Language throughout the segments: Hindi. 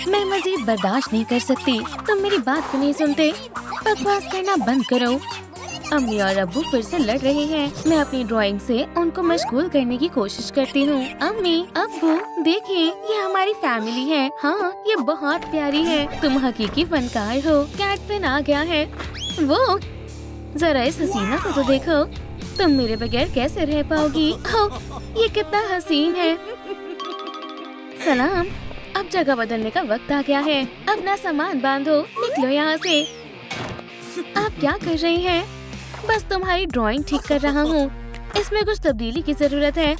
मैं मजीद बर्दाश्त नहीं कर सकती। तुम मेरी बात क्यों नहीं सुनते? बकवास करना बंद करो। अम्मी और अब्बू फिर से लड़ रहे हैं। मैं अपनी ड्राइंग से उनको मशगूल करने की कोशिश करती हूँ। अम्मी, अब्बू, देखिए ये हमारी फैमिली है। हाँ, ये बहुत प्यारी है। तुम हकीकी फनकार हो। कैटफिन आ गया है। वो जरा इस हसीना को तो देखो। तुम मेरे बगैर कैसे रह पाओगी? ये कितना हसीन है। सलाम। अब जगह बदलने का वक्त आ गया है। अपना सामान बांधो, निकलो यहाँ से। आप क्या कर रही हैं? बस तुम्हारी ड्राइंग ठीक कर रहा हूँ। इसमें कुछ तब्दीली की जरूरत है।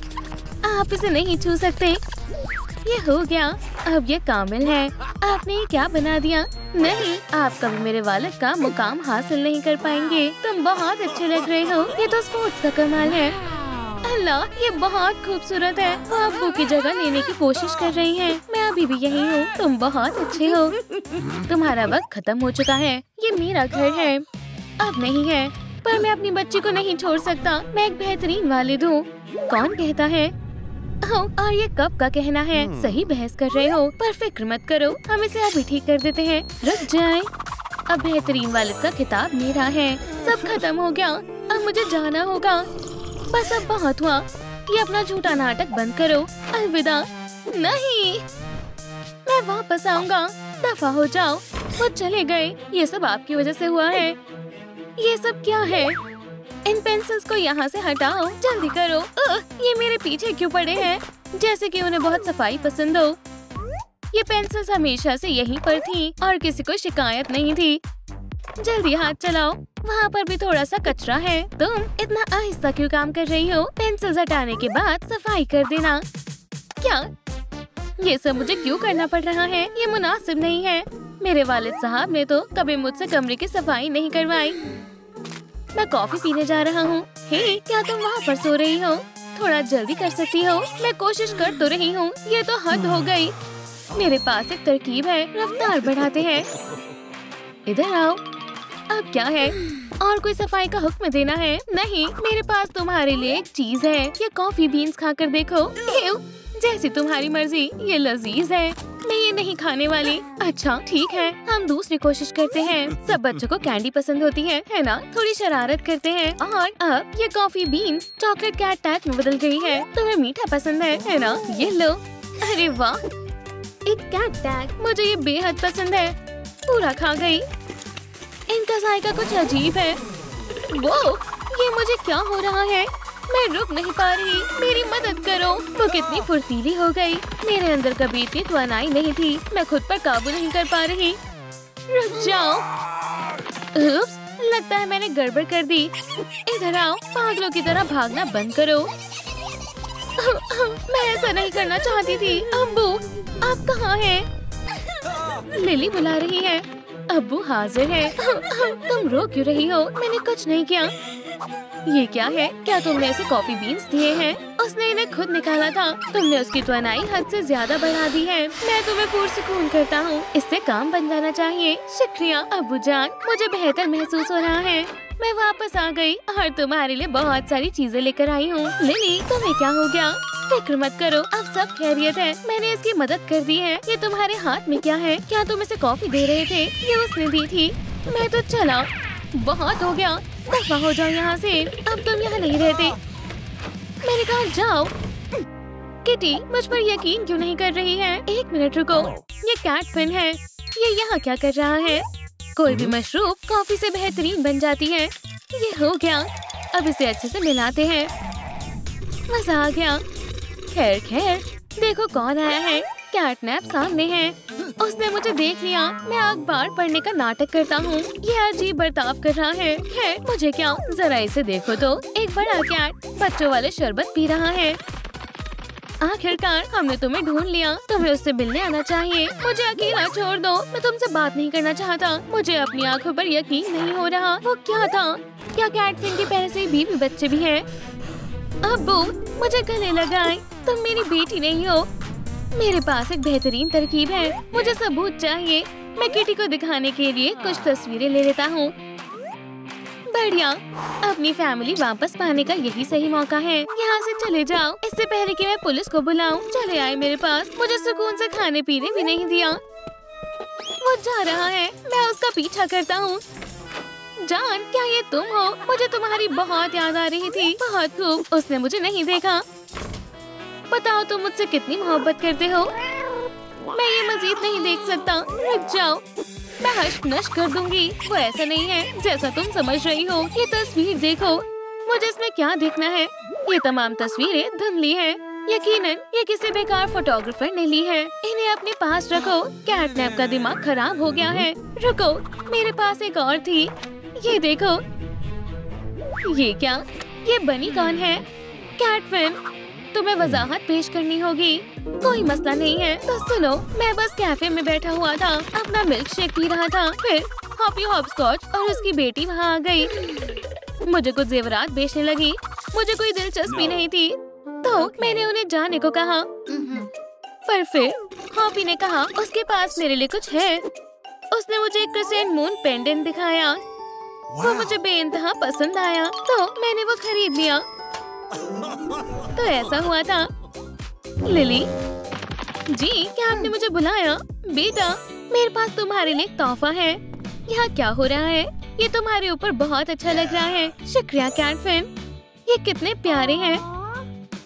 आप इसे नहीं छू सकते। ये हो गया। अब ये कामिल है। आपने ये क्या बना दिया? नहीं, आप कभी मेरे वालिद का मुकाम हासिल नहीं कर पाएंगे। तुम बहुत अच्छे लग रहे हो। ये तो स्पोर्ट्स का कमाल है। अल्लाह, ये बहुत खूबसूरत है। वो अब्बू की जगह लेने की कोशिश कर रही हैं। मैं अभी भी यही हूँ। तुम बहुत अच्छे हो। तुम्हारा वक्त खत्म हो चुका है। ये मेरा घर है। अब नहीं है, पर मैं अपनी बच्ची को नहीं छोड़ सकता। मैं एक बेहतरीन वालिद हूँ। कौन कहता है? और ये कब का कहना है? सही बहस कर रहे हो, पर फिक्र मत करो, हम इसे अभी ठीक कर देते हैं। रुक जाए। अब बेहतरीन वालिद का खिताब मेरा है। सब खत्म हो गया। अब मुझे जाना होगा। बस अब बहुत हुआ। ये अपना झूठा नाटक बंद करो। अलविदा। नहीं, मैं वापस आऊंगा। दफा हो जाओ। वो चले गए। ये सब आपकी वजह से हुआ है। ये सब क्या है? इन पेंसिल्स को यहाँ से हटाओ। जल्दी करो। ये मेरे पीछे क्यों पड़े हैं? जैसे कि उन्हें बहुत सफाई पसंद हो। ये पेंसिल्स हमेशा से यहीं पर थी और किसी को शिकायत नहीं थी। जल्दी हाथ चलाओ। वहाँ पर भी थोड़ा सा कचरा है। तुम इतना आहिस्ता क्यों काम कर रही हो? पेंसिल्स हटाने के बाद सफाई कर देना। क्या ये सब मुझे क्यों करना पड़ रहा है? ये मुनासिब नहीं है। मेरे वालिद साहब ने तो कभी मुझसे कमरे की सफाई नहीं करवाई। मैं कॉफी पीने जा रहा हूँ। हे, क्या तुम वहाँ पर सो रही हो? थोड़ा जल्दी कर सकती हो? मैं कोशिश कर तो रही हूँ। ये तो हद हो गई। मेरे पास एक तरकीब है। रफ्तार बढ़ाते हैं। इधर आओ। अब क्या है? और कोई सफाई का हुक्म देना है? नहीं, मेरे पास तुम्हारे लिए एक चीज है। ये कॉफी बीन्स खाकर देखो। जैसी तुम्हारी मर्जी। ये लजीज है। मैं ये नहीं खाने वाली। अच्छा ठीक है, हम दूसरी कोशिश करते हैं। सब बच्चों को कैंडी पसंद होती है ना? थोड़ी शरारत करते हैं। और अब ये coffee beans chocolate cat tag में बदल गई है। तुम्हें मीठा पसंद है ना? ये लो। अरे वाह, एक कैट टैग। मुझे ये बेहद पसंद है। पूरा खा गई। इनका जायका कुछ अजीब है। वो, ये मुझे क्या हो रहा है? मैं रुक नहीं पा रही। मेरी मदद करो। वो कितनी फुर्तीली हो गई। मेरे अंदर कभी इतनी तवानाई नहीं थी। मैं खुद पर काबू नहीं कर पा रही। रुक जाओ। उप्स, लगता है मैंने गड़बड़ कर दी। इधर आओ। पागलों की तरह भागना बंद करो। मैं ऐसा नहीं करना चाहती थी। अब्बू, आप कहाँ हैं? लिली बुला रही है। अब्बू हाजिर है। तुम रो क्यों रही हो? मैंने कुछ नहीं किया। ये क्या है? क्या तुमने इसे कॉफी बीन्स दिए हैं? उसने इन्हें खुद निकाला था। तुमने उसकी त्वनाई हद से ज्यादा बढ़ा दी है। मैं तुम्हें पुरसुकून करता हूँ। इससे काम बन जाना चाहिए। शुक्रिया अब्बू जान, मुझे बेहतर महसूस हो रहा है। मैं वापस आ गई और तुम्हारे लिए बहुत सारी चीजें लेकर आई हूँ। लिली, तुम्हें क्या हो गया? फिक्र मत करो, अब सब खैरियत है। मैंने इसकी मदद कर दी है। ये तुम्हारे हाथ में क्या है? क्या तुम इसे कॉफी दे रहे थे? ये उसने दी थी। मैं तो चला। बहुत हो गया। दफा हो जाओ यहाँ से। अब तुम यहाँ नहीं रहते। मैंने कहा जाओ। किटी, मुझ पर यकीन क्यों नहीं कर रही है? एक मिनट रुको। ये कैटफिन है। ये यहाँ क्या कर रहा है? कोई भी मशरूब कॉफी से बेहतरीन बन जाती है। ये हो गया। अब इसे अच्छे से मिलाते हैं। मजा आ गया। खैर खैर, देखो कौन आया है। कैटनैप सामने है। उसने मुझे देख लिया। मैं अखबार पढ़ने का नाटक करता हूँ। ये अजीब बर्ताव कर रहा है। खैर, मुझे क्या, जरा इसे देखो तो। एक बड़ा कैट बच्चों वाले शरबत पी रहा है। आखिरकार हमने तुम्हें ढूंढ लिया। तुम्हें उससे मिलने आना चाहिए। मुझे अकेला छोड़ दो। मैं तुमसे बात नहीं करना चाहता। मुझे अपनी आंखों पर यकीन नहीं हो रहा। वो क्या था? क्या कैटफिन के पहले से बीवी बच्चे भी हैं? अब्बू, मुझे गले लगाएं। तुम मेरी बेटी नहीं हो। मेरे पास एक बेहतरीन तरकीब है। मुझे सबूत चाहिए। मैं किटी को दिखाने के लिए कुछ तस्वीरें ले लेता हूँ। बढ़िया, अपनी फैमिली वापस पाने का यही सही मौका है। यहाँ से चले जाओ, इससे पहले कि मैं पुलिस को बुलाऊं। चले आए मेरे पास। मुझे सुकून से खाने पीने भी नहीं दिया। वो जा रहा है, मैं उसका पीछा करता हूँ। जॉन, क्या ये तुम हो? मुझे तुम्हारी बहुत याद आ रही थी। बहुत खूब, उसने मुझे नहीं देखा। बताओ तुम मुझसे कितनी मोहब्बत करते हो। मैं ये मजीद नहीं देख सकता, रुक जाओ, मैं हश नश कर दूंगी। वो ऐसा नहीं है जैसा तुम समझ रही हो। ये तस्वीर देखो, मुझे इसमें क्या देखना है? ये तमाम तस्वीरें धुंधली हैं। यकीनन ये किसी बेकार फोटोग्राफर ने ली है। इन्हें अपने पास रखो। कैटनैप का दिमाग खराब हो गया है। रुको, मेरे पास एक और थी। ये देखो। ये क्या? ये बनी कौन है? कैटविन, तुम्हें वजाहत पेश करनी होगी। कोई मसला नहीं है तो सुनो, मैं बस कैफे में बैठा हुआ था, अपना मिल्क शेक पी रहा था। फिर हॉपी हॉपस्कॉच और उसकी बेटी वहाँ आ गई। मुझे कुछ जेवरात बेचने लगी। मुझे कोई दिलचस्पी नहीं थी तो मैंने उन्हें जाने को कहा। पर फिर हॉपी ने कहा उसके पास मेरे लिए कुछ है। उसने मुझे एक क्रिसेंट मून पेंडेंट दिखाया। वो मुझे बेइंतहा पसंद आया तो मैंने वो खरीद लिया। तो ऐसा हुआ था। लिली जी, क्या आपने मुझे बुलाया? बेटा, मेरे पास तुम्हारे लिए एक तोहफा है। यहाँ क्या हो रहा है? ये तुम्हारे ऊपर बहुत अच्छा लग रहा है। शुक्रिया कैटविन, ये कितने प्यारे हैं।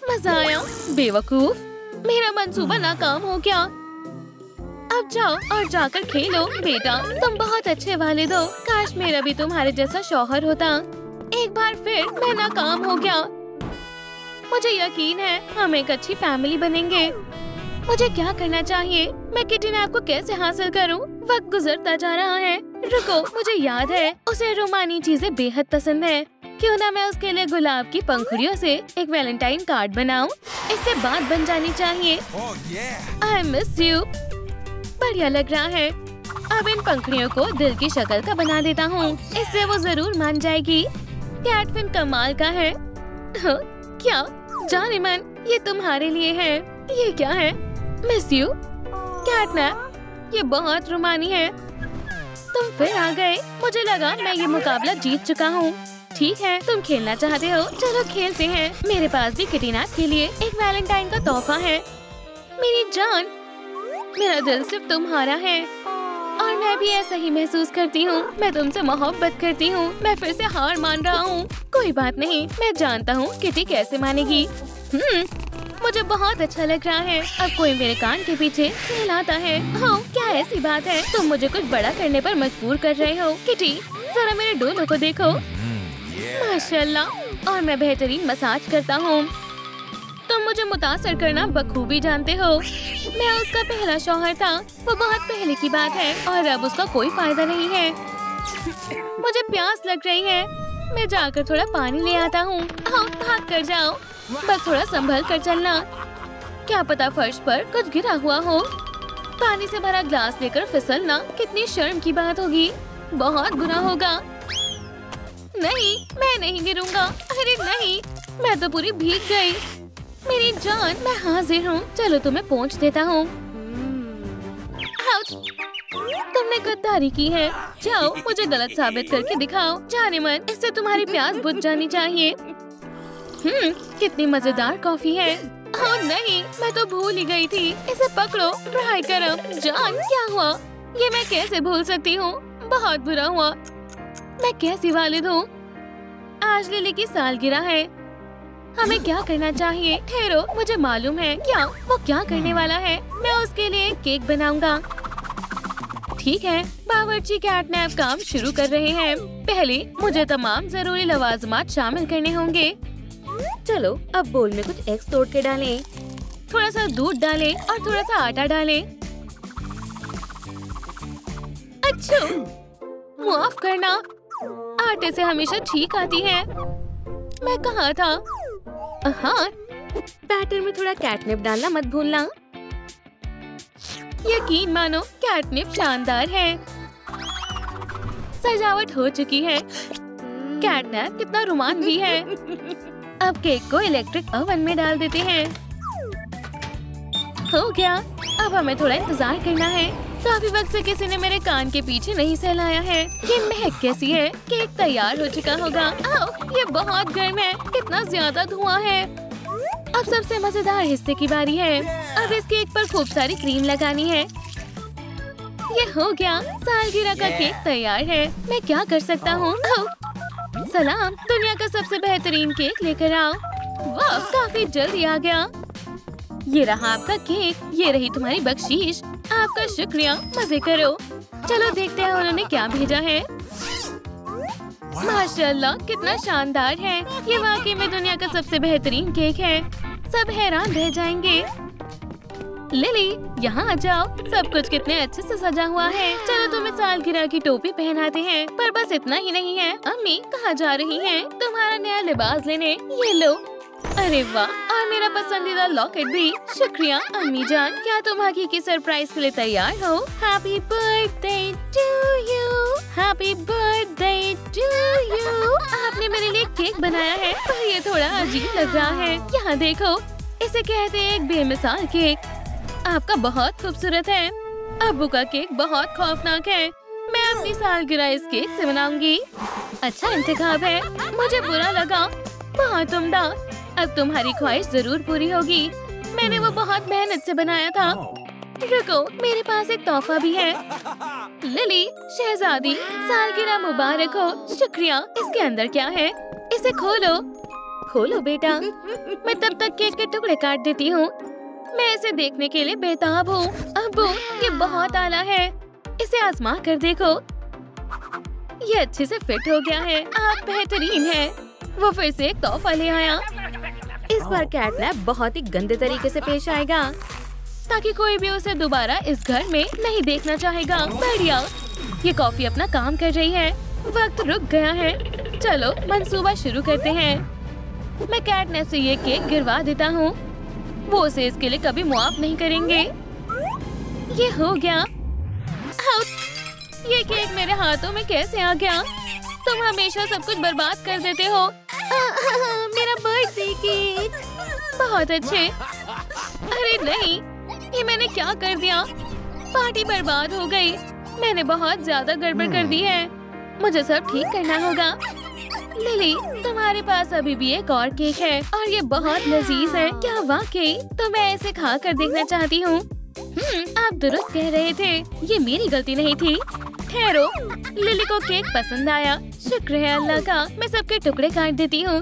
मजा आया। बेवकूफ, मेरा मंसूबा नाकाम हो गया। अब जाओ और जाकर खेलो। बेटा, तुम बहुत अच्छे वालिद हो। काश मेरा भी तुम्हारे जैसा शौहर होता। एक बार फिर मैं नाकाम हो गया। मुझे यकीन है हम एक अच्छी फैमिली बनेंगे। मुझे क्या करना चाहिए? मैं किडनैप को कैसे हासिल करूं? वक्त गुजरता जा रहा है। रुको, मुझे याद है उसे रोमानी चीजें बेहद पसंद है। क्यों ना मैं उसके लिए गुलाब की पंखुड़ियों से एक वैलेंटाइन कार्ड बनाऊं? इससे बात बन जानी चाहिए। I miss you। बढ़िया लग रहा है। अब इन पंखुड़ियों को दिल की शक्ल का बना देता हूँ। इससे वो जरूर मान जाएगी। कैटविन कमाल का है। क्या? जाने मन, ये तुम्हारे लिए है। ये क्या है? मिस यू कैटनैप, ये बहुत रोमानी है। तुम फिर आ गए। मुझे लगा मैं ये मुकाबला जीत चुका हूँ। ठीक है, तुम खेलना चाहते हो, चलो खेलते हैं। मेरे पास भी किडनैप के लिए एक वैलेंटाइन का तोहफा है। मेरी जान, मेरा दिल सिर्फ तुम्हारा है और मैं भी ऐसा ही महसूस करती हूँ। मैं तुमसे मोहब्बत करती हूँ। मैं फिर से हार मान रहा हूँ। कोई बात नहीं, मैं जानता हूँ किटी कैसे मानेगी। मुझे बहुत अच्छा लग रहा है। अब कोई मेरे कान के पीछे सहलाता है। हाँ, क्या ऐसी बात है? तुम मुझे कुछ बड़ा करने पर मजबूर कर रहे हो। किटी, जरा मेरे डोलों को देखो। माशाल्लाह, और मैं बेहतरीन मसाज करता हूँ। तुम मुझे मुतासर करना बखूबी जानते हो। मैं उसका पहला शौहर था। वो बहुत पहले की बात है और अब उसका कोई फायदा नहीं है। मुझे प्यास लग रही है। मैं जाकर थोड़ा पानी ले आता हूँ। हाँ, भाग कर जाओ, बस थोड़ा संभल कर चलना। क्या पता फर्श पर कुछ गिरा हुआ हो। पानी से भरा ग्लास लेकर फिसलना कितनी शर्म की बात होगी। बहुत बुरा होगा। नहीं, मैं नहीं गिरूंगा। अरे नहीं, मैं तो पूरी भीग गई। मेरी जान, मैं हाजिर हूँ। चलो तुम्हें पोंछ देता हूँ। तुमने गद्दारी की है। जाओ, मुझे गलत साबित करके दिखाओ। जाने मन, इससे तुम्हारी प्यास बुझ जानी चाहिए। कितनी मजेदार कॉफी है। ओह नहीं, मैं तो भूल ही गई थी। इसे पकड़ो, ब्राई करम। जान, क्या हुआ? ये मैं कैसे भूल सकती हूँ? बहुत बुरा हुआ। मैं कैसी वालिद हूँ। आज लिली की सालगिरह है। हमें क्या करना चाहिए? ठहरो, मुझे मालूम है। क्या वो क्या करने वाला है? मैं उसके लिए केक बनाऊंगा। ठीक है, बावर्ची कैटनैप काम शुरू कर रहे हैं। पहले मुझे तमाम जरूरी लवाजमात शामिल करने होंगे। चलो, अब बोल में कुछ एग्स तोड़ के डालें। थोड़ा सा दूध डालें और थोड़ा सा आटा डालें। अच्छा, माफ करना, आटे से हमेशा छींक आती है। मैं कहा था। हाँ, बैटर में थोड़ा कैटनिप डालना मत भूलना। यकीन मानो, कैटनिप शानदार है। सजावट हो चुकी है। कैटनैप कितना रोमांचक है। अब केक को इलेक्ट्रिक ओवन में डाल देते हैं। हो गया। अब हमें थोड़ा इंतजार करना है। काफी वक्त से किसी ने मेरे कान के पीछे नहीं सहलाया है। ये महक कैसी है? केक तैयार हो चुका होगा। ओह, ये बहुत गर्म है। कितना ज्यादा धुआं है। अब सबसे मजेदार हिस्से की बारी है। अब इस केक पर खूब सारी क्रीम लगानी है। ये हो गया, सालगिरह का केक तैयार है। मैं क्या कर सकता हूँ? सलाम, दुनिया का सबसे बेहतरीन केक लेकर आओ। वाह, काफी जल्दी आ गया। ये रहा आपका केक, ये रही तुम्हारी बख्शीश। आपका शुक्रिया, मजे करो। चलो देखते हैं उन्होंने क्या भेजा है। माशाल्लाह, कितना शानदार है। ये वाकई में दुनिया का सबसे बेहतरीन केक है। सब हैरान रह जाएंगे। लिली, यहाँ आ जाओ। सब कुछ कितने अच्छे से सजा हुआ है। चलो तुम्हें सालगिरह की टोपी पहनाते हैं। पर बस इतना ही नहीं है। अम्मी कहाँ जा रही हैं? तुम्हारा नया लिबास लेने। ये लो। अरे वाह, और मेरा पसंदीदा लॉकेट भी। शुक्रिया अम्मी जान। क्या तुम हकीकी सरप्राइज के लिए तैयार हो? Happy birthday to you, happy birthday to you. आपने मेरे लिए केक बनाया है, पर ये थोड़ा अजीब लग रहा है। यहाँ देखो, इसे कहते हैं एक बेमिसाल केक। आपका बहुत खूबसूरत है। अब्बू का केक बहुत खौफनाक है। मैं अपनी सालगिरह इस केक से बनाऊंगी। अच्छा इंतखाब है। मुझे बुरा लगा, बहुत उम्दा। अब तुम्हारी ख्वाहिश जरूर पूरी होगी। मैंने वो बहुत मेहनत से बनाया था। रुको, मेरे पास एक तोहफा भी है। लिली, शहजादी, सालगिरह मुबारक हो। शुक्रिया। इसके अंदर क्या है? इसे खोलो। खोलो बेटा। मैं तब तक केक के टुकड़े काट देती हूँ। मैं इसे देखने के लिए बेताब हूँ। अब्बू, ये बहुत आला है। इसे आजमा कर देखो। ये अच्छे से फिट हो गया है। आप बेहतरीन हैं। वो फिर से एक तोहफा ले आया। इस बार कैटनैप बहुत ही गंदे तरीके से पेश आएगा, ताकि कोई भी उसे दोबारा इस घर में नहीं देखना चाहेगा। बढ़िया, ये कॉफी अपना काम कर रही है। वक्त रुक गया है। चलो मंसूबा शुरू करते हैं। मैं कैटनैप से ये केक गिरवा देता हूँ। वो उसे इसके लिए कभी मुआफ नहीं करेंगे। ये हो गया। ये केक मेरे हाथों में कैसे आ गया? तुम हमेशा सब कुछ बर्बाद कर देते हो। मेरा बर्थडे केक। बहुत अच्छे। अरे नहीं, ये मैंने क्या कर दिया? पार्टी बर्बाद हो गई। मैंने बहुत ज्यादा गड़बड़ कर दी है। मुझे सब ठीक करना होगा। लिली, तुम्हारे पास अभी भी एक और केक है और ये बहुत लजीज है। क्या वाकई? तो मैं इसे खा कर देखना चाहती हूँ। आप दुरुस्त कह रहे थे। ये मेरी गलती नहीं थी। ठहरो, लिली को केक पसंद आया। शुक्र है अल्लाह का। मैं सबके टुकड़े काट देती हूँ।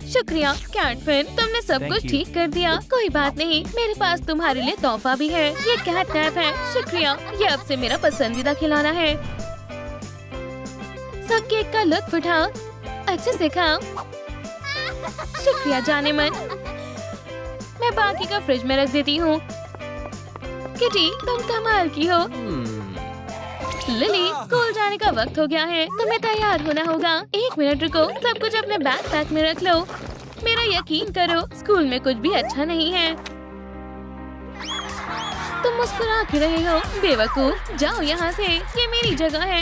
शुक्रिया कैटफिन, तुमने सब कुछ ठीक कर दिया। कोई बात नहीं, मेरे पास तुम्हारे लिए तोहफा भी है। ये कैटनैप है। शुक्रिया, ये अब से मेरा पसंदीदा खिलौना है। सब केक का लुत्फ उठाओ। अच्छे से खाओ। शुक्रिया जाने मन। मैं बाकी का फ्रिज में रख देती हूँ। किटी, तुम कमाल की हो। लिली, स्कूल जाने का वक्त हो गया है। तुम्हें तैयार होना होगा। 1 मिनट रुको, सब कुछ अपने बैकपैक में रख लो। मेरा यकीन करो, स्कूल में कुछ भी अच्छा नहीं है। तुम मुस्कुरा क्यों रहे हो? बेवकूफ, जाओ यहाँ से। ये मेरी जगह है।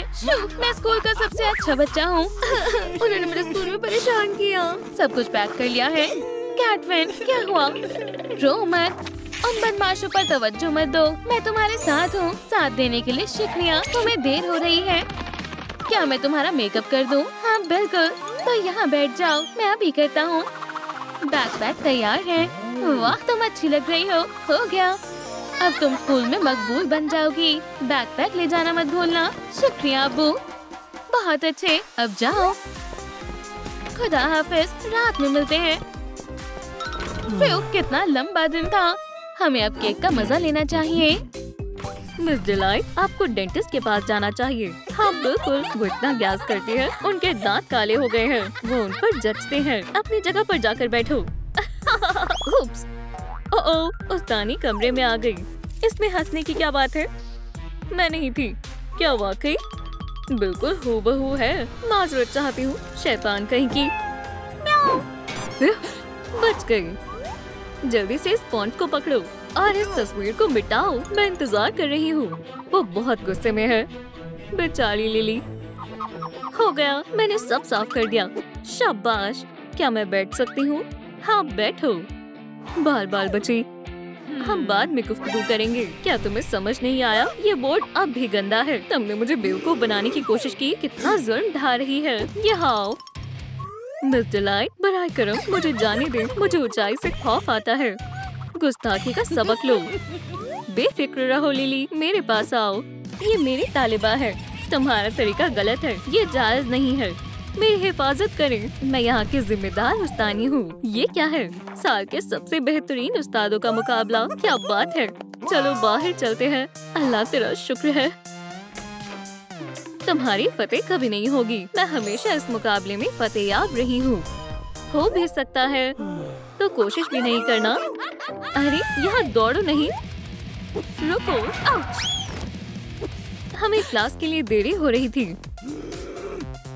मैं स्कूल का सबसे अच्छा बच्चा हूँ। उन्होंने मेरे स्कूल में परेशान किया। सब कुछ पैक कर लिया है। कैटविन, क्या हुआ? रो मत। उन बदमाशों पर तवज्जो मत दो। मैं तुम्हारे साथ हूँ। साथ देने के लिए शुक्रिया। तुम्हें देर हो रही है। क्या मैं तुम्हारा मेकअप कर दूँ? हाँ बिल्कुल। तो यहाँ बैठ जाओ, मैं अभी करता हूँ। बैकपैक तैयार है। वाह, तुम अच्छी लग रही हो। हो गया। अब तुम स्कूल में मकबूल बन जाओगी। बैकपैक ले जाना मत भूलना। शुक्रिया अब्बू। बहुत अच्छे, अब जाओ। खुदा हाफिज, रात में मिलते हैं। कितना लंबा दिन था। हमें अब केक का मजा लेना चाहिए। मिस डिलाइट, आपको डेंटिस्ट के पास जाना चाहिए। हाँ बिल्कुल, वो इतना गैस करती है। उनके दांत काले हो गए हैं। वो उन पर जचते हैं। अपनी जगह पर जाकर बैठो। उप्स, ओह, उस्तानी कमरे में आ गई। इसमें हंसने की क्या बात है? मैं नहीं थी। क्या वाकई? बिल्कुल हूबहू है। माजरत चाहती हूँ, शैतान कहीं की। बच गई। जल्दी से इस पॉइंट को पकड़ो और इस तस्वीर को मिटाओ। मैं इंतजार कर रही हूँ। वो बहुत गुस्से में है। बेचारी लिली। हो गया, मैंने सब साफ कर दिया। शाबाश। क्या मैं बैठ सकती हूँ? हाँ बैठो। बाल बाल बची। हम बाद में गुफ्तगू करेंगे। क्या तुम्हें समझ नहीं आया? ये बोर्ड अब भी गंदा है। तुमने मुझे बेवकूफ बनाने की कोशिश की। कितना जुल्म ढा रही है। यहाँ आओ। मिस डिलाइट, बराए करम मुझे जाने दे। मुझे ऊंचाई से खौफ आता है। गुस्ताखी का सबक लो। बेफिक्र रहो लिली, मेरे पास आओ। ये मेरी तालिबा है, तुम्हारा तरीका गलत है, ये जायज नहीं है। मेरी हिफाजत करें, मैं यहाँ की जिम्मेदार उस्तानी हूँ। ये क्या है? साल के सबसे बेहतरीन उस्तादों का मुकाबला, क्या बात है। चलो बाहर चलते हैं। अल्लाह तेरा शुक्र है। तुम्हारी फतेह कभी नहीं होगी, मैं हमेशा इस मुकाबले में फतेहयाब रही हूँ। हो भी सकता है तो कोशिश भी नहीं करना। अरे यहाँ दौड़ो नहीं, रुको। आउच! हमें क्लास के लिए देरी हो रही थी।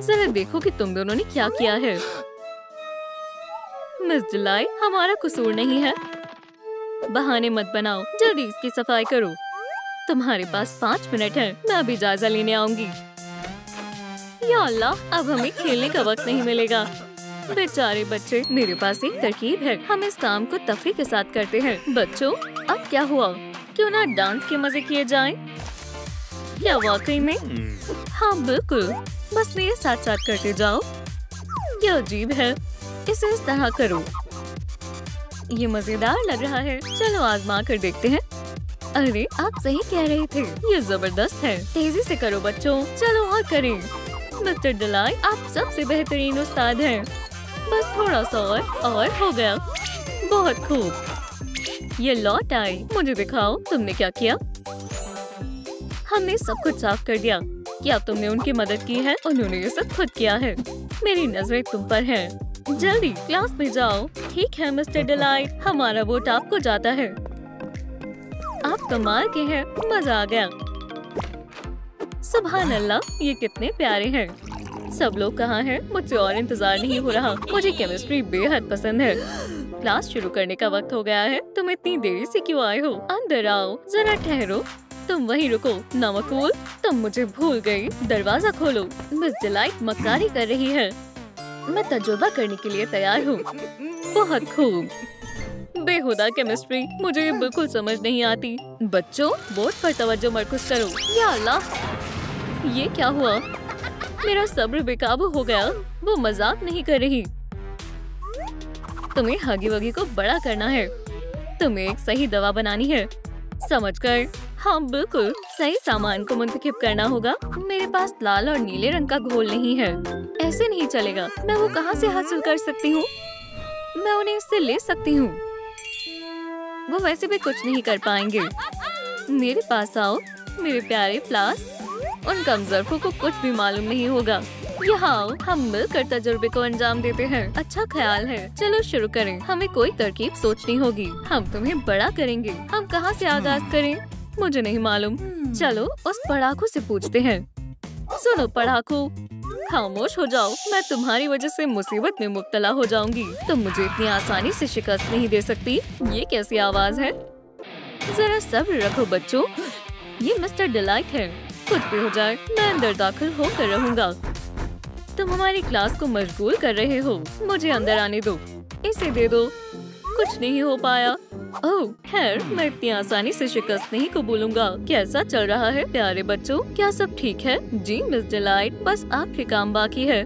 जरा देखो कि तुम दोनों ने क्या किया है। मिस डिलाइट, हमारा कसूर नहीं है। बहाने मत बनाओ, जल्दी इसकी सफाई करो। तुम्हारे पास 5 मिनट है, मैं अभी जायजा लेने आऊंगी। या अल्लाह, अब हमें खेलने का वक्त नहीं मिलेगा। बेचारे बच्चे, मेरे पास एक तरकीब है, हम इस काम को तफरीह के साथ करते हैं। बच्चों, अब क्या हुआ? क्यों ना डांस के मजे किए जाएं? क्या वाकई में? हाँ बिल्कुल, बस मेरे साथ साथ करते जाओ। क्या अजीब है, इसे इस तरह करो। ये मजेदार लग रहा है, चलो आजमा कर देखते हैं। अरे आप सही कह रहे थे, ये जबरदस्त है। तेजी से करो बच्चों, चलो और करें। मिस्टर डिलाइट, आप सबसे बेहतरीन उस्ताद हैं। बस थोड़ा सा और हो गया। बहुत खूब, ये लौट आई। मुझे दिखाओ तुमने क्या किया। हमने सब कुछ साफ कर दिया। क्या तुमने उनकी मदद की है? उन्होंने ये सब खुद किया है। मेरी नजरें तुम पर हैं। जल्दी क्लास में जाओ। ठीक है मिस्टर डिलाइट, हमारा वोट आपको जाता है। आप कमाल के हैं, मजा आ गया। सुभान अल्लाह, ये कितने प्यारे हैं। सब लोग कहाँ हैं? मुझसे और इंतजार नहीं हो रहा। मुझे केमिस्ट्री बेहद पसंद है। क्लास शुरू करने का वक्त हो गया है। तुम इतनी देरी से क्यों आए हो? अंदर आओ, जरा ठहरो। तुम वहीं रुको। नमकूल, तुम मुझे भूल गई। दरवाजा खोलो। मिस डिलाइट मक्कारी कर रही है। मैं तजुर्बा करने के लिए तैयार हूँ। बहुत खूब। बेहुदा केमिस्ट्री, मुझे ये बिल्कुल समझ नहीं आती। बच्चों, बोर्ड पर तवज्जो मरकूज करो। या अल्लाह, ये क्या हुआ? मेरा सब्र बेकाबू हो गया। वो मजाक नहीं कर रही। तुम्हें हगी वगी को बड़ा करना है। तुम्हें एक सही दवा बनानी है, समझ कर? हाँ बिल्कुल, सही सामान को मुंतखब करना होगा। मेरे पास लाल और नीले रंग का घोल नहीं है। ऐसे नहीं चलेगा। मैं वो कहाँ से हासिल कर सकती हूँ? मैं उन्हें इससे ले सकती हूँ। वो वैसे भी कुछ नहीं कर पाएंगे। मेरे पास आओ मेरे प्यारे फ्लास। उन कमजोरों को कुछ भी मालूम नहीं होगा। यहाँ आओ, हम मिलकर तजुर्बे को अंजाम देते हैं। अच्छा ख्याल है। चलो शुरू करें। हमें कोई तरकीब सोचनी होगी। हम तुम्हें बड़ा करेंगे। हम कहाँ से आगाज करें? मुझे नहीं मालूम। चलो उस पढ़ाकू से पूछते हैं। सुनो पढ़ाकू, खामोश हो जाओ। मैं तुम्हारी वजह से मुसीबत में मुब्तला हो जाऊंगी। तुम मुझे इतनी आसानी से शिकस्त नहीं दे सकती। ये कैसी आवाज है? जरा सब्र रखो बच्चों। ये मिस्टर डिलाइट है। कुछ भी हो जाए, मैं अंदर दाखिल होकर रहूंगा। तुम हमारी क्लास को मशगूल कर रहे हो। मुझे अंदर आने दो। इसे दे दो। कुछ नहीं हो पाया। ओह खैर, मैं इतनी आसानी से शिकस्त नहीं कबूलूंगा। कैसा चल रहा है प्यारे बच्चों? क्या सब ठीक है? जी मिस डिलाइट, बस आपके काम बाकी है।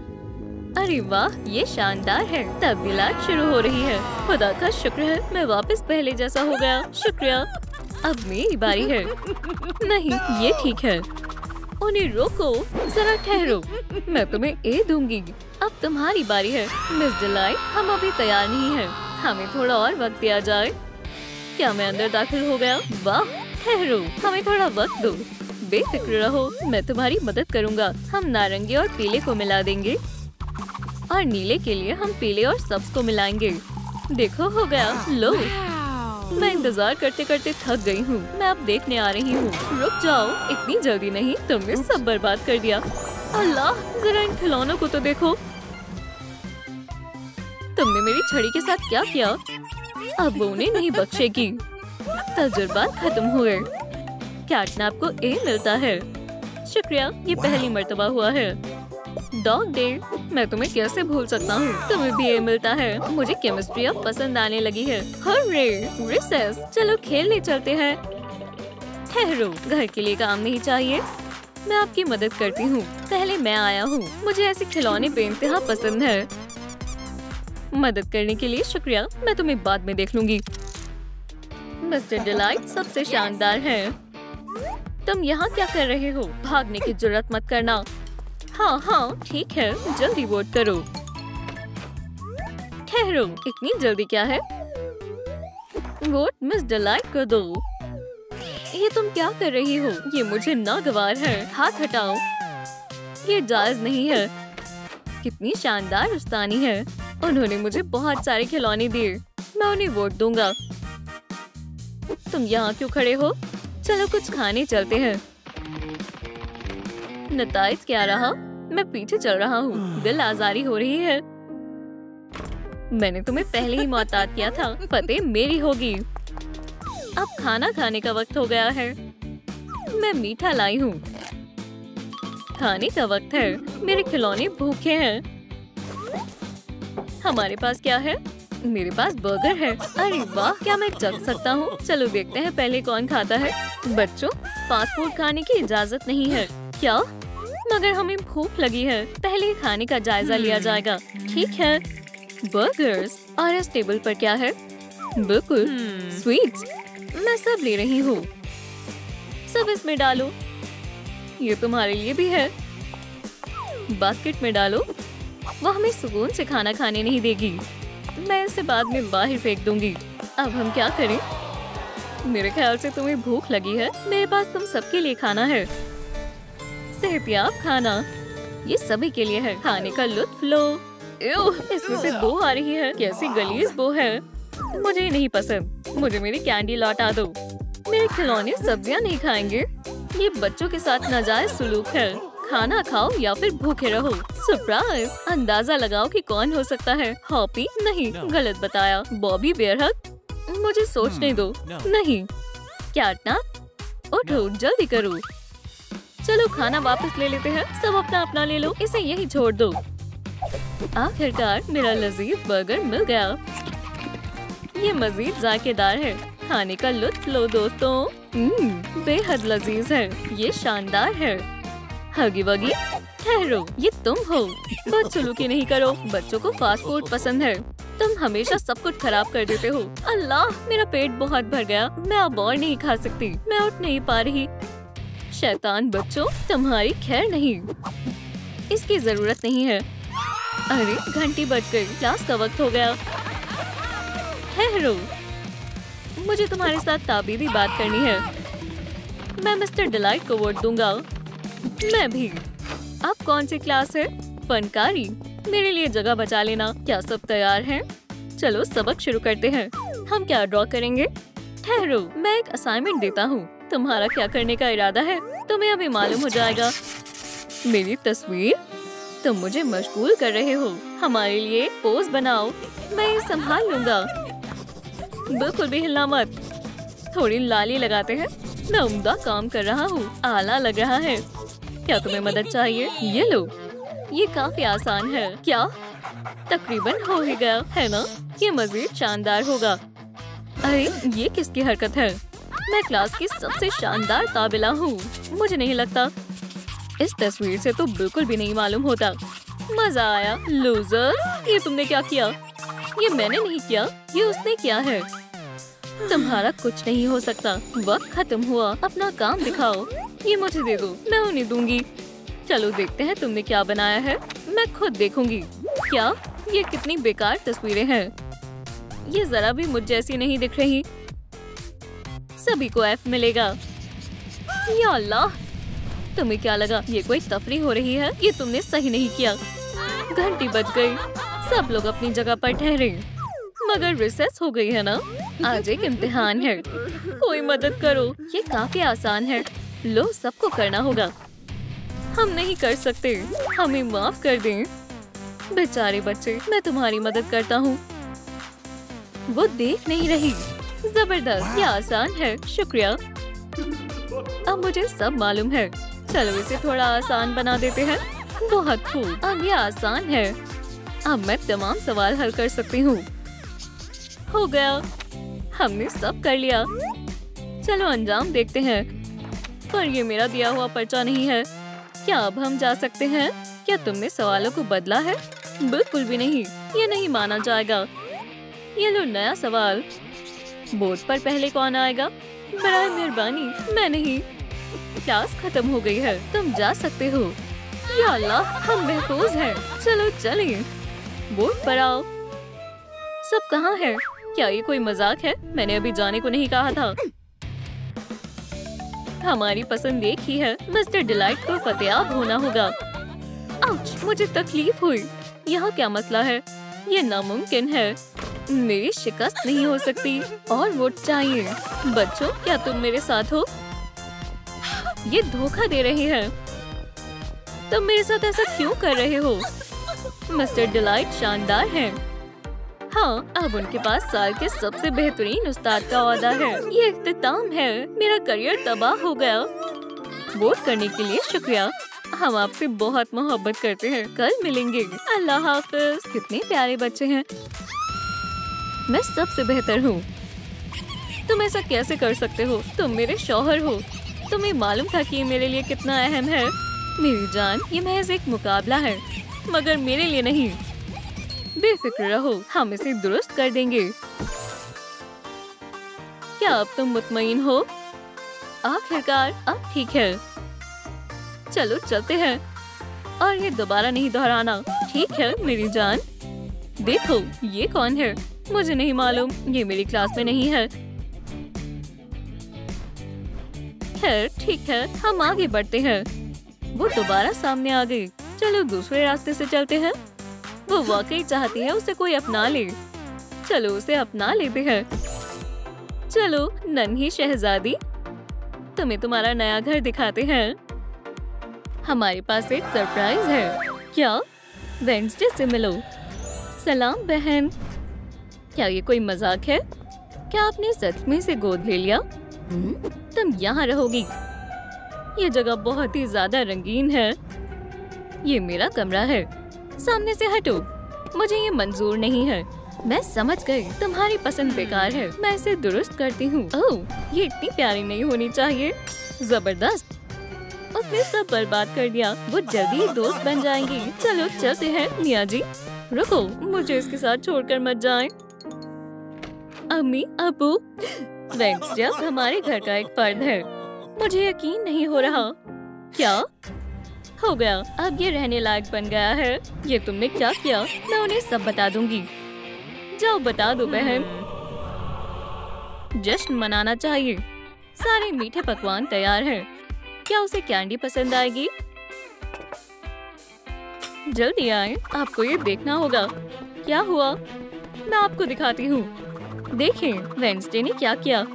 अरे वाह, ये शानदार है। तब्दीलात शुरू हो रही है। खुदा का शुक्र है, मैं वापस पहले जैसा हो गया। शुक्रिया। अब मेरी बारी है। नहीं, ये ठीक है। उन्हें रोको, जरा ठहरो। मैं तुम्हें ए दूंगी। अब तुम्हारी बारी है। मिस डिलाइट, हम अभी तैयार नहीं हैं। हमें थोड़ा और वक्त दिया जाए। क्या मैं अंदर दाखिल हो गया? वाह, ठहरो, हमें थोड़ा वक्त दो। बेफिक्र रहो, मैं तुम्हारी मदद करूंगा। हम नारंगी और पीले को मिला देंगे और नीले के लिए हम पीले और सब्ज को मिलाएंगे। देखो हो गया। लो, मैं इंतजार करते करते थक गई हूँ। मैं अब देखने आ रही हूँ। रुक जाओ, इतनी जल्दी नहीं। तुमने सब बर्बाद कर दिया। अल्लाह, जरा इन खिलौनों को तो देखो। तुमने मेरी छड़ी के साथ क्या किया? अब वो उन्हें नहीं बख्शेगी। तजुर्बात खत्म हुए। कैटनैप को ए मिलता है। शुक्रिया, ये पहली मर्तबा हुआ है। डॉग डे, मैं तुम्हें कैसे भूल सकता हूँ? तुम्हें भी ए मिलता है। मुझे केमिस्ट्री अब पसंद आने लगी है। हर्रे, रिसेस, चलो खेलने चलते हैं। ठहरो, घर के लिए काम नहीं चाहिए। मैं आपकी मदद करती हूँ। पहले मैं आया हूँ। मुझे ऐसे खिलौने बेइंतहा पसंद है। मदद करने के लिए शुक्रिया। मैं तुम्हें बाद में देख लूंगी। मिस्टर डिलाइट सबसे शानदार है। तुम यहाँ क्या कर रहे हो? भागने की जरूरत मत करना। हाँ ठीक है, जल्दी वोट करो। ठहरो, इतनी जल्दी क्या है? वोट मिस डिलाइट को दो। ये तुम क्या कर रही हो? ये मुझे नागवार है। हाथ हटाओ, ये जायज नहीं है। कितनी शानदार उस्तानी है। उन्होंने मुझे बहुत सारे खिलौने दिए। मैं उन्हें वोट दूंगा। तुम यहाँ क्यों खड़े हो? चलो कुछ खाने चलते हैं। नताइज क्या रहा? मैं पीछे चल रहा हूँ। दिल आजारी हो रही है। मैंने तुम्हें पहले ही मुअत्ताद किया था। फतेह मेरी होगी। अब खाना खाने का वक्त हो गया है। मैं मीठा लाई हूँ। खाने का वक्त है। मेरे खिलौने भूखे हैं। हमारे पास क्या है? मेरे पास बर्गर है। अरे वाह, क्या मैं चख सकता हूँ? चलो देखते हैं पहले कौन खाता है। बच्चों, फास्ट फूड खाने की इजाजत नहीं है। क्या? मगर हमें भूख लगी है। पहले खाने का जायजा लिया जाएगा। ठीक है। बर्गर्स। और इस टेबल पर क्या है? बिल्कुल स्वीट्स। मैं सब ले रही हूँ। सब इसमें डालो। ये तुम्हारे लिए भी है। बास्केट में डालो। वो हमें सुकून से खाना खाने नहीं देगी। मैं इसे बाद में बाहर फेंक दूंगी। अब हम क्या करें? मेरे ख्याल से तुम्हें भूख लगी है। मेरे पास तुम सबके लिए खाना है। सेहतियाब खाना। ये सभी के लिए है। खाने का लुत्फ लो। इसमें से बो आ रही है। कैसी गलीज बो है। मुझे नहीं पसंद। मुझे मेरी कैंडी लौटा दो। मेरे खिलौने सब्जियां नहीं खाएंगे। ये बच्चों के साथ नाजायज सुलूक है। खाना खाओ या फिर भूखे रहो। सरप्राइज। अंदाजा लगाओ कि कौन हो सकता है। हॉपी? नहीं, गलत बताया। बॉबी बेयरहक? मुझे सोचने दो। नहीं। कैटनप? उठो, जल्दी करो। चलो खाना वापस ले लेते हैं। सब अपना अपना ले लो। इसे यहीं छोड़ दो। आखिरकार मेरा लजीज बर्गर मिल गया। ये मजीद जायकेदार है। खाने का लुत्फ लो दोस्तों। बेहद लजीज है। ये शानदार है। हगी वगी। ठहरो, ये तुम हो। बदसलूकी नहीं करो। बच्चों को फास्ट फूड पसंद है। तुम हमेशा सब कुछ खराब कर देते हो। अल्लाह, मेरा पेट बहुत भर गया। मैं अब और नहीं खा सकती। मैं उठ नहीं पा रही। शैतान बच्चों, तुम्हारी खैर नहीं। इसकी जरूरत नहीं है। अरे घंटी बज गई। क्लास का वक्त हो गया। ठहरो, मुझे तुम्हारे साथ ताबीदी बात करनी है। मैं मिस्टर डिलाइट को वोट दूंगा। मैं भी। अब कौन सी क्लास है? फनकारी। मेरे लिए जगह बचा लेना। क्या सब तैयार हैं? चलो सबक शुरू करते हैं। हम क्या ड्रॉ करेंगे? ठहरो, मैं एक असाइनमेंट देता हूँ। तुम्हारा क्या करने का इरादा है? तुम्हें अभी मालूम हो जाएगा। मेरी तस्वीर? तुम मुझे मशगूल कर रहे हो। हमारे लिए पोज बनाओ। मैं ये संभाल लूंगा। बिल्कुल भी हिलना मत। थोड़ी लाली लगाते हैं। मैं उम्दा काम कर रहा हूँ। आला लग रहा है। क्या तुम्हें मदद चाहिए? ये लो। ये काफी आसान है। क्या? तकरीबन हो ही गया है ना? ये मजीद शानदार होगा। अरे ये किसकी हरकत है? मैं क्लास की सबसे शानदार ताबिला हूँ। मुझे नहीं लगता। इस तस्वीर से तो बिल्कुल भी नहीं मालूम होता। मजा आया। लूजर, ये तुमने क्या किया? ये मैंने नहीं किया, ये उसने किया है। तुम्हारा कुछ नहीं हो सकता। वक्त खत्म हुआ। अपना काम दिखाओ। ये मुझे दे दो, मैं उन्हें दूंगी। चलो देखते हैं तुमने क्या बनाया है। मैं खुद देखूंगी। क्या? ये कितनी बेकार तस्वीरें हैं। ये जरा भी मुझ जैसी नहीं दिख रही। सभी को F मिलेगा। या अल्लाह, तुम्हें क्या लगा ये कोई तफरीह हो रही है? ये तुमने सही नहीं किया। घंटी बज गई। सब लोग अपनी जगह पर ठहरे। मगर रिसेस हो गई है ना? आज एक इम्तिहान है। कोई मदद करो। ये काफी आसान है। लो, सबको करना होगा। हम नहीं कर सकते। हमें माफ कर दें। बेचारे बच्चे, मैं तुम्हारी मदद करता हूँ। वो देख नहीं रही। जबरदस्त, ये आसान है। शुक्रिया। अब मुझे सब मालूम है। चलो इसे थोड़ा आसान बना देते हैं। बहुत खूब। अब ये आसान है। अब मैं तमाम सवाल हल कर सकती हूँ। हो गया। हमने सब कर लिया। चलो अंजाम देखते हैं। पर ये मेरा दिया हुआ पर्चा नहीं है। क्या अब हम जा सकते हैं? क्या तुमने सवालों को बदला है? बिल्कुल भी नहीं। ये नहीं माना जाएगा। ये लो नया सवाल। बोर्ड पर पहले कौन आएगा? बराए मेहरबानी, मैं नहीं। क्लास खत्म हो गई है, तुम जा सकते हो। या अल्लाह, हम महफूज हैं। चलो चलिए, बोर्ड पर आओ। सब कहाँ है? क्या ये कोई मजाक है? मैंने अभी जाने को नहीं कहा था। हमारी पसंद एक ही है, मिस्टर डिलाइट को फतेयाब होना होगा। आउच, मुझे तकलीफ हुई। यहाँ क्या मसला है? ये नामुमकिन है, मेरी शिकस्त नहीं हो सकती। और वोट चाहिए। बच्चों, क्या तुम मेरे साथ हो? ये धोखा दे रही है। तुम मेरे साथ ऐसा क्यों कर रहे हो? मिस्टर डिलाइट शानदार हैं। हाँ, अब उनके पास साल के सबसे बेहतरीन उस्ताद का ओहदा है। ये इख्तिताम है। मेरा करियर तबाह हो गया। वोट करने के लिए शुक्रिया। हम आपसे बहुत मोहब्बत करते हैं। कल मिलेंगे। अल्लाह हाफिज। कितने प्यारे बच्चे हैं। मैं सबसे बेहतर हूँ। तुम ऐसा कैसे कर सकते हो? तुम मेरे शौहर हो। तुम्हें मालूम था कि ये मेरे लिए कितना अहम है। मेरी जान, ये महज एक मुकाबला है, मगर मेरे लिए नहीं। बेफिक्र रहो, हम इसे दुरुस्त कर देंगे। क्या अब तुम मुतमईन हो? आखिरकार अब ठीक है। चलो चलते हैं, और ये दोबारा नहीं दोहराना। ठीक है मेरी जान। देखो, ये कौन है? मुझे नहीं मालूम, ये मेरी क्लास में नहीं है। खैर ठीक है, हम आगे बढ़ते हैं। वो दोबारा सामने आ गई। चलो दूसरे रास्ते से चलते हैं। वो वाकई चाहती है उसे कोई अपना ले। चलो उसे अपना लेते हैं। चलो नन्ही शहजादी, तुम्हें तुम्हारा नया घर दिखाते हैं। हमारे पास एक सरप्राइज है। क्या? वेडनेसडे से मिलो। सलाम बहन। क्या ये कोई मजाक है? क्या आपने सच में इसे गोद ले लिया? तुम यहाँ रहोगी। ये जगह बहुत ही ज्यादा रंगीन है। ये मेरा कमरा है। सामने से हटो, मुझे ये मंजूर नहीं है। मैं समझ गई, तुम्हारी पसंद बेकार है। मैं इसे दुरुस्त करती हूँ। ओह, ये इतनी प्यारी नहीं होनी चाहिए। जबरदस्त, उसने सब बर्बाद कर दिया। वो जल्दी ही दोस्त बन जाएंगी। चलो चलते हैं। मियाँ जी रुको, मुझे इसके साथ छोड़कर मत जाएं। अम्मी, अबू, वेडनेसडे अब हमारे घर का एक फर्द है। मुझे यकीन नहीं हो रहा। क्या हो गया? अब ये रहने लायक बन गया है। ये तुमने क्या किया? मैं उन्हें सब बता दूंगी। जाओ बता दो बहन। जश्न मनाना चाहिए। सारे मीठे पकवान तैयार हैं। क्या उसे कैंडी पसंद आएगी? जल्दी आए, आपको ये देखना होगा। क्या हुआ? मैं आपको दिखाती हूँ। देखें, वेडनेसडे ने क्या किया।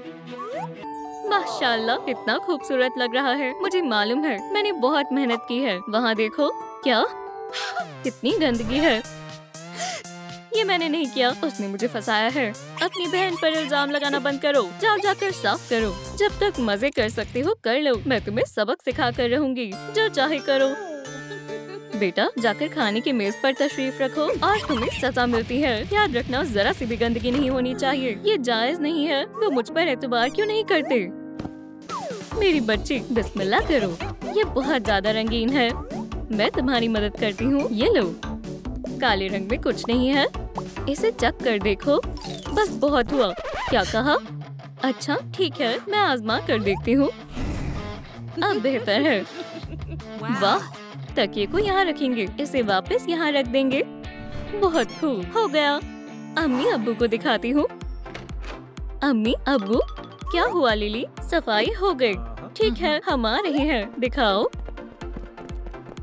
माशाल्लाह, कितना खूबसूरत लग रहा है। मुझे मालूम है, मैंने बहुत मेहनत की है। वहाँ देखो। क्या? कितनी गंदगी है। ये मैंने नहीं किया, उसने मुझे फंसाया है। अपनी बहन पर इल्जाम लगाना बंद करो। जाओ जाकर साफ करो। जब तक मजे कर सकते हो कर लो। मैं तुम्हें सबक सिखा कर रहूंगी। जो चाहे करो। बेटा, जाकर खाने की मेज पर तशरीफ रखो और तुम्हें सजा मिलती है। याद रखना, जरा सी भी गंदगी नहीं होनी चाहिए। ये जायज नहीं है। वो मुझ पर एतबार क्यों नहीं करते? मेरी बच्ची, बिस्मिल्लाह करो। ये बहुत ज्यादा रंगीन है। मैं तुम्हारी मदद करती हूँ। ये लो। काले रंग में कुछ नहीं है। इसे चख कर देखो। बस बहुत हुआ। क्या कहा? अच्छा ठीक है, मैं आजमा कर देखती हूँ। अब बेहतर है। वाह, तकिए को यहाँ रखेंगे। इसे वापस यहाँ रख देंगे। बहुत खूब, हो गया। अम्मी अब्बू को दिखाती हूँ। अम्मी अब्बू, क्या हुआ लिली? सफाई हो गई। ठीक है, हम आ रहे हैं। दिखाओ।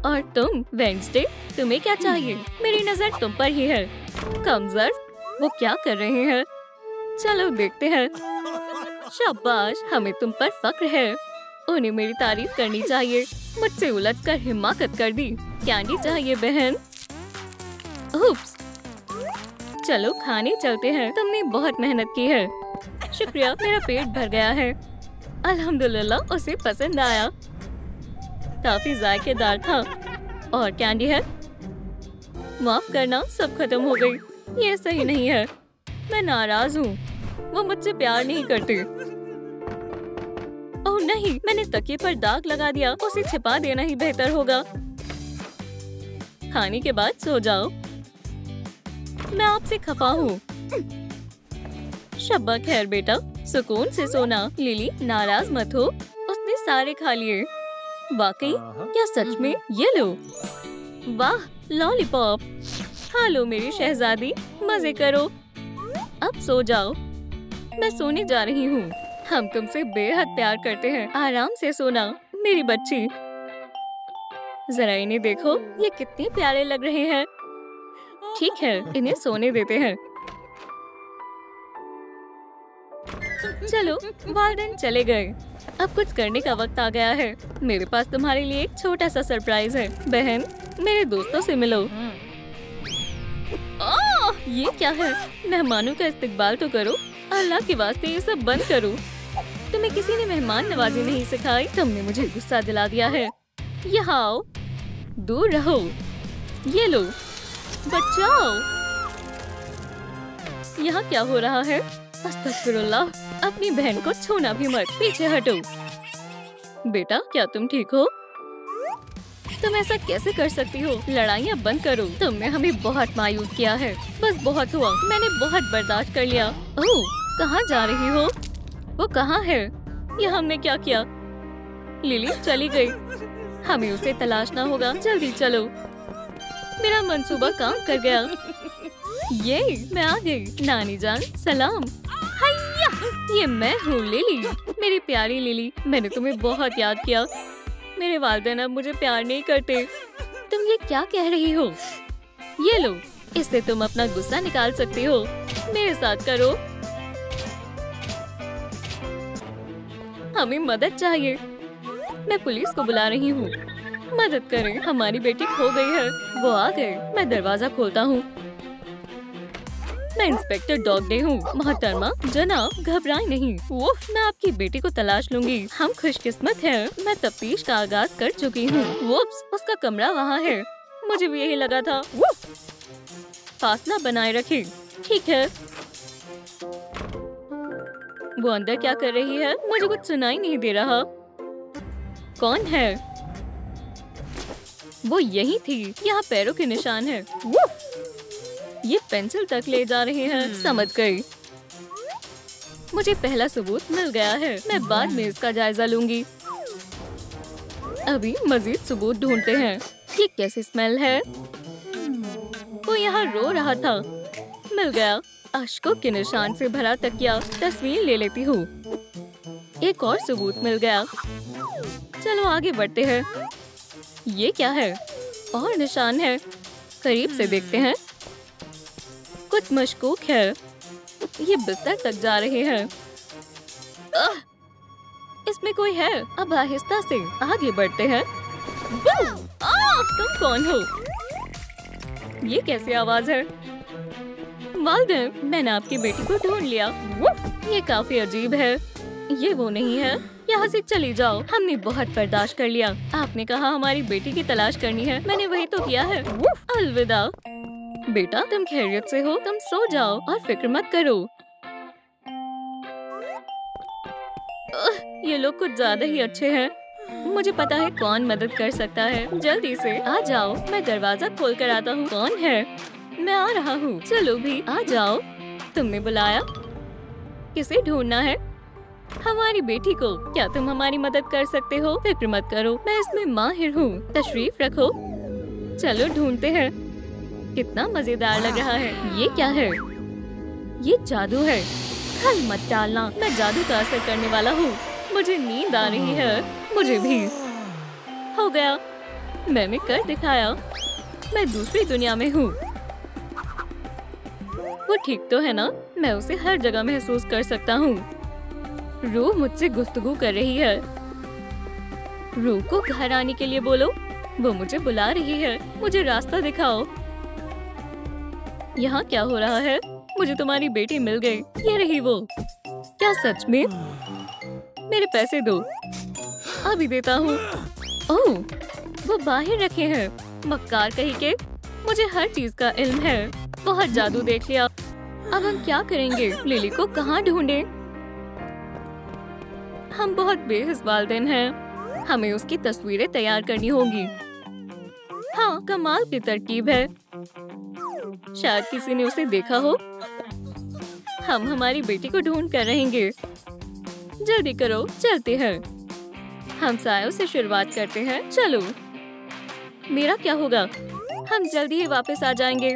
और तुम वेडनेसडे, तुम्हें क्या चाहिए? मेरी नजर तुम पर ही है। कमजोर, वो क्या कर रहे हैं? चलो देखते हैं। शाबाश, हमें तुम पर फक्र है। उन्हें मेरी तारीफ करनी चाहिए। मुझसे उलझकर हिमाकत कर दी। कैंडी चाहिए बहन। उप्स। चलो खाने चलते हैं। तुमने बहुत मेहनत की है। शुक्रिया, मेरा पेट भर गया है। अल्हम्दुलिल्लाह, उसे पसंद आया। काफी जायकेदार था। और कैंडी है? माफ करना, सब खत्म हो गई। ये सही नहीं है। मैं नाराज हूँ। वो मुझसे प्यार नहीं करते। ओह नहीं, मैंने तकिए पर दाग लगा दिया। उसे छिपा देना ही बेहतर होगा। खाने के बाद सो जाओ। मैं आपसे खफा हूँ। शब्बा खैर बेटा, सुकून से सोना। लिली नाराज मत हो, उसने सारे खा लिए। वाकई? क्या सच में? ये लो। वाह, लॉलीपॉप। खा लो मेरी शहजादी, मजे करो। अब सो जाओ। मैं सोने जा रही हूँ। हम तुमसे बेहद प्यार करते हैं। आराम से सोना मेरी बच्ची। जरा इन्हें देखो, ये कितने प्यारे लग रहे हैं। ठीक है, इन्हें सोने देते हैं। चलो, वार्डन चले गए। अब कुछ करने का वक्त आ गया है। मेरे पास तुम्हारे लिए एक छोटा सा सरप्राइज है। बहन, मेरे दोस्तों से मिलो। ये क्या है? मेहमानों का इस्तकबाल तो करो। अल्लाह के वास्ते ये सब बंद करो। तुम्हें किसी ने मेहमान नवाजी नहीं सिखाई। तुमने मुझे गुस्सा दिला दिया है। यहाँ आओ, दूर रहो। ये लो, बचाओ। यहाँ क्या हो रहा है? अस्तगफिरुल्लाह, अपनी बहन को छूना भी मत। पीछे हटो। बेटा, क्या तुम ठीक हो? तुम ऐसा कैसे कर सकती हो? लड़ाइयाँ बंद करो। तुमने हमें बहुत मायूस किया है। बस बहुत हुआ। मैंने बहुत बर्दाश्त कर लिया। ओह, कहाँ जा रही हो? वो कहाँ है? ये हमने क्या किया? लिली चली गई। हमें उसे तलाशना होगा। जल्दी चलो। मेरा मंसूबा काम कर गया। ये मैं आ गई। नानी जान, सलाम। हैया, ये मैं हूँ लिली। मेरी प्यारी लिली, मैंने तुम्हें बहुत याद किया। मेरे वालिदैन अब मुझे प्यार नहीं करते। तुम ये क्या कह रही हो? ये लो, इससे तुम अपना गुस्सा निकाल सकती हो। मेरे साथ करो। हमें मदद चाहिए। मैं पुलिस को बुला रही हूँ। मदद करें, हमारी बेटी खो गई है। वो आ गए। मैं दरवाजा खोलता हूँ। मैं इंस्पेक्टर डॉगडे हूँ। मोहतरमा, जनाब, घबराएं नहीं। वो मैं आपकी बेटी को तलाश लूंगी। हम खुशकिस्मत हैं। मैं तफ्तीश का आगाज कर चुकी हूँ। वुप्स, उसका कमरा वहाँ है। मुझे भी यही लगा था। फासला बनाए रखें। ठीक है। वो अंदर क्या कर रही है? मुझे कुछ सुनाई नहीं दे रहा। कौन है? वो यही थी। यहाँ पैरों के निशान है। ये पेंसिल तक ले जा रहे हैं। समझ गई। मुझे पहला सबूत मिल गया है। मैं बाद में इसका जायजा लूंगी। अभी मजीद सबूत ढूंढते हैं। ये कैसी स्मेल है? वो यहाँ रो रहा था। मिल गया। अश्कों के निशान से भरा तकिया। तस्वीर ले लेती हूँ। एक और सबूत मिल गया। चलो आगे बढ़ते हैं। ये क्या है? और निशान है। करीब से देखते हैं। कुछ मशकूक है। ये बिस्तर तक जा रहे हैं। इसमें कोई है। अब आहिस्ता से आगे बढ़ते हैं। तुम कौन हो? ये कैसी आवाज है? वालिदैन, मैंने आपकी बेटी को ढूंढ लिया। ये काफी अजीब है। ये वो नहीं है। यहाँ से चली जाओ। हमने बहुत बर्दाश्त कर लिया। आपने कहा हमारी बेटी की तलाश करनी है। मैंने वही तो किया है। अलविदा। बेटा, तुम खैरियत से हो? तुम सो जाओ और फिक्र मत करो। ये लोग कुछ ज्यादा ही अच्छे हैं। मुझे पता है कौन मदद कर सकता है। जल्दी से आ जाओ। मैं दरवाजा खोल कर आता हूँ। कौन है? मैं आ रहा हूँ। चलो भी आ जाओ। तुमने बुलाया? किसे ढूंढना है? हमारी बेटी को। क्या तुम हमारी मदद कर सकते हो? फिक्र मत करो, मैं इसमें माहिर हूँ। तशरीफ रखो। चलो ढूंढते हैं। कितना मजेदार लग रहा है। ये क्या है? ये जादू है। खल मत डालना। मैं जादू का असर करने वाला हूँ। मुझे नींद आ रही है। मुझे भी। हो गया। मैंने कर दिखाया। मैं दूसरी दुनिया में हूँ। वो ठीक तो है ना? मैं उसे हर जगह महसूस कर सकता हूँ। रूह मुझसे गुफ्तगू कर रही है। रूह को घर आने के लिए बोलो। वो मुझे बुला रही है। मुझे रास्ता दिखाओ। यहाँ क्या हो रहा है? मुझे तुम्हारी बेटी मिल गई। ये रही वो। क्या सच में? मेरे पैसे दो। अभी देता हूँ। ओह, वो बाहर रखे हैं। मक्कार कहीं के। मुझे हर चीज का इल्म है। बहुत जादू देख लिया। अब हम क्या करेंगे? लिली को कहाँ ढूंढे? हम बहुत बेहिस वालिदैन हैं। हमें उसकी तस्वीरें तैयार करनी होंगी। हाँ, कमाल की तरकीब है। शायद किसी ने उसे देखा हो। हम हमारी बेटी को ढूंढ कर रहेंगे। जल्दी करो, चलते हैं। हम सायों से शुरुआत करते हैं। चलो। मेरा क्या होगा? हम जल्दी ही वापस आ जाएंगे।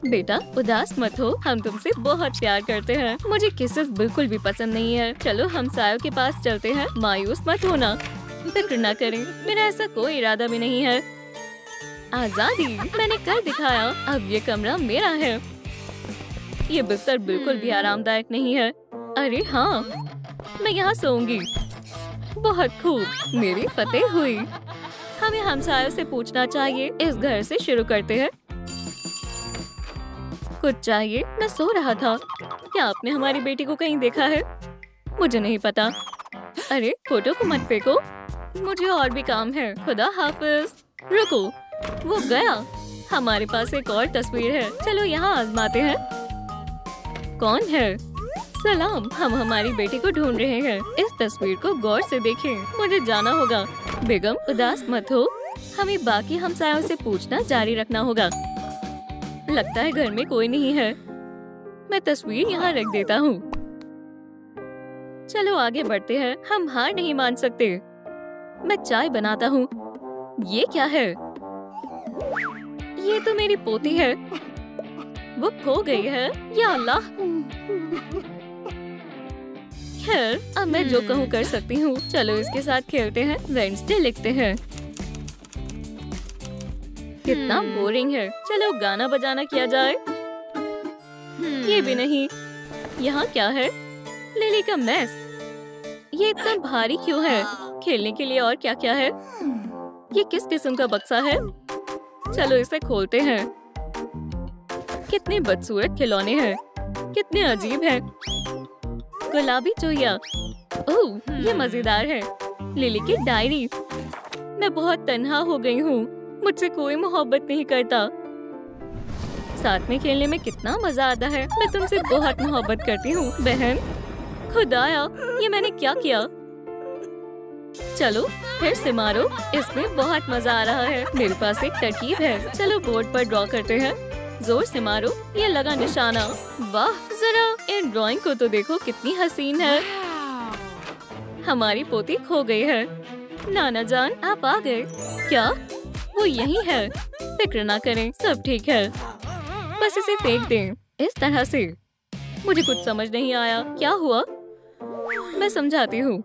बेटा उदास मत हो, हम तुमसे बहुत प्यार करते हैं। मुझे किसेस बिल्कुल भी पसंद नहीं है। चलो हम सायों के पास चलते हैं। मायूस मत होना, फिक्र न करें, मेरा ऐसा कोई इरादा भी नहीं है। आजादी मैंने कर दिखाया, अब ये कमरा मेरा है। ये बिस्तर बिल्कुल भी आरामदायक नहीं है। अरे हाँ, मैं यहाँ सोऊंगी। बहुत खूब, मेरी फतेह हुई। हमें हमसायों से पूछना चाहिए। इस घर से शुरू करते हैं। कुछ चाहिए? मैं सो रहा था। क्या आपने हमारी बेटी को कहीं देखा है? मुझे नहीं पता। अरे फोटो को मत फेंको, मुझे और भी काम है। खुदा हाफिज। रुको, वो गया। हमारे पास एक और तस्वीर है, चलो यहाँ आजमाते हैं। कौन है? सलाम, हम हमारी बेटी को ढूंढ रहे हैं। इस तस्वीर को गौर से देखें, मुझे जाना होगा। बेगम उदास मत हो, हमें बाकी हमसायों से पूछना जारी रखना होगा। लगता है घर में कोई नहीं है। मैं तस्वीर यहाँ रख देता हूँ। चलो आगे बढ़ते हैं, हम हार नहीं मान सकते। मैं चाय बनाता हूँ। ये क्या है? ये तो मेरी पोती है। वो खो गई है, या अल्लाह। खैर, अब मैं जो कहूँ कर सकती हूँ। चलो इसके साथ खेलते हैं। वेडनेसडे लिखते हैं। कितना बोरिंग है। चलो गाना बजाना किया जाए। ये भी नहीं। यहाँ क्या है? लिली का मेस। ये इतना भारी क्यों है? खेलने के लिए और क्या क्या है? ये किस किस्म का बक्सा है? चलो इसे खोलते हैं। कितने बदसूरत खिलौने हैं, कितने अजीब हैं। गुलाबी चूहिया, ओह ये मजेदार है। लिली की डायरी। मैं बहुत तन्हा हो गई हूँ, मुझसे कोई मोहब्बत नहीं करता। साथ में खेलने में कितना मजा आता है। मैं तुमसे बहुत मोहब्बत करती हूँ बहन। खुदाया, ये मैंने क्या किया? चलो फिर से मारो, इसमें बहुत मजा आ रहा है। मेरे पास एक तरकीब है, चलो बोर्ड पर ड्रॉ करते हैं। जोर से मारो, ये लगा निशाना। वाह, जरा इन ड्राइंग को तो देखो, कितनी हसीन है। हमारी पोती खो गई है। नाना जान आप आ गए क्या? वो यही है, फिक्र ना करें, सब ठीक है। बस इसे फेंक दें इस तरह से। मुझे कुछ समझ नहीं आया, क्या हुआ? मैं समझाती हूँ।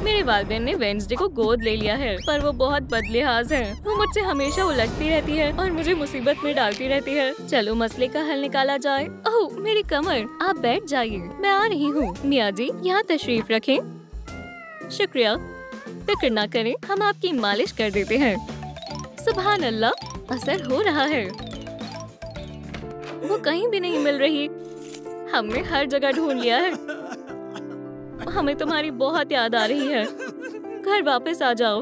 मेरे वालिदैन ने वेडनेसडे को गोद ले लिया है, पर वो बहुत बदलिहाज है। वो मुझसे हमेशा उलझती रहती है और मुझे मुसीबत में डालती रहती है। चलो मसले का हल निकाला जाए। ओह मेरी कमर, आप बैठ जाइए, मैं आ रही हूँ। मियाँ जी यहाँ तशरीफ रखें। शुक्रिया, फिक्र ना करें, हम आपकी मालिश कर देते हैं। सुभान अल्लाह, असर हो रहा है। वो कहीं भी नहीं मिल रही। हमने हर जगह ढूंढ लिया है। हमें तुम्हारी बहुत याद आ रही है। घर वापस आ जाओ।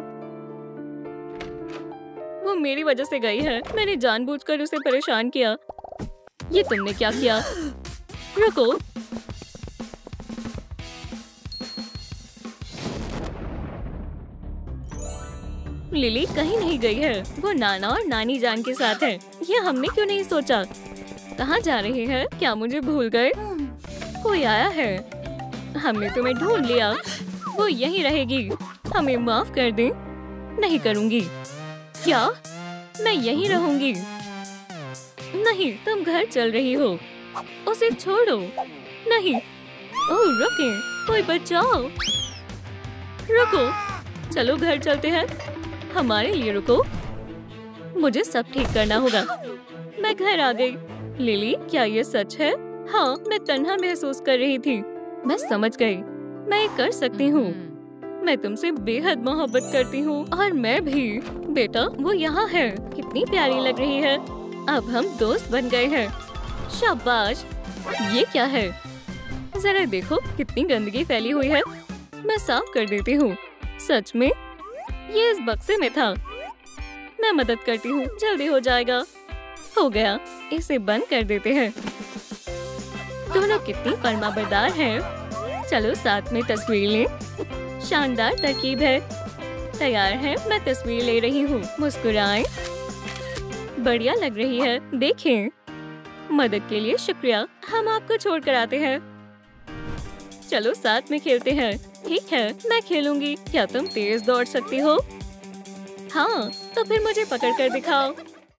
वो मेरी वजह से गई है, मैंने जानबूझकर उसे परेशान किया। ये तुमने क्या किया? रुको, लिली कहीं नहीं गई है। वो नाना और नानी जान के साथ है। ये हमने क्यों नहीं सोचा? कहाँ जा रहे हैं? क्या मुझे भूल गए? कोई आया है? हमने तुम्हें ढूंढ लिया। वो यहीं रहेगी। हमें माफ कर दे। नहीं करूँगी। क्या? मैं यहीं रहूंगी। नहीं, तुम घर चल रही हो। उसे छोड़ो। नहीं। ओह रुकें, कोई बचाओ। रुको, चलो घर चलते हैं। हमारे लिए रुको, मुझे सब ठीक करना होगा। मैं घर आ गई। लिली क्या ये सच है? हाँ, मैं तन्हा महसूस कर रही थी। मैं समझ गई, मैं ये कर सकती हूँ। मैं तुमसे बेहद मोहब्बत करती हूँ और मैं भी। बेटा वो यहाँ है, कितनी प्यारी लग रही है। अब हम दोस्त बन गए हैं। शाबाश। ये क्या है? जरा देखो कितनी गंदगी फैली हुई है। मैं साफ कर देती हूँ। सच में? ये इस बक्से में था। मैं मदद करती हूँ, जल्दी हो जाएगा। हो गया, इसे बंद कर देते हैं। दोनों कितनी फर्माबरदार हैं। चलो साथ में तस्वीर लें। शानदार तरकीब है। तैयार है, मैं तस्वीर ले रही हूँ। मुस्कुराएं। बढ़िया लग रही है, देखें। मदद के लिए शुक्रिया। हम आपको छोड़ कर आते हैं। चलो साथ में खेलते हैं। ठीक है, मैं खेलूंगी। क्या तुम तेज दौड़ सकती हो? हाँ, तो फिर मुझे पकड़ कर दिखाओ।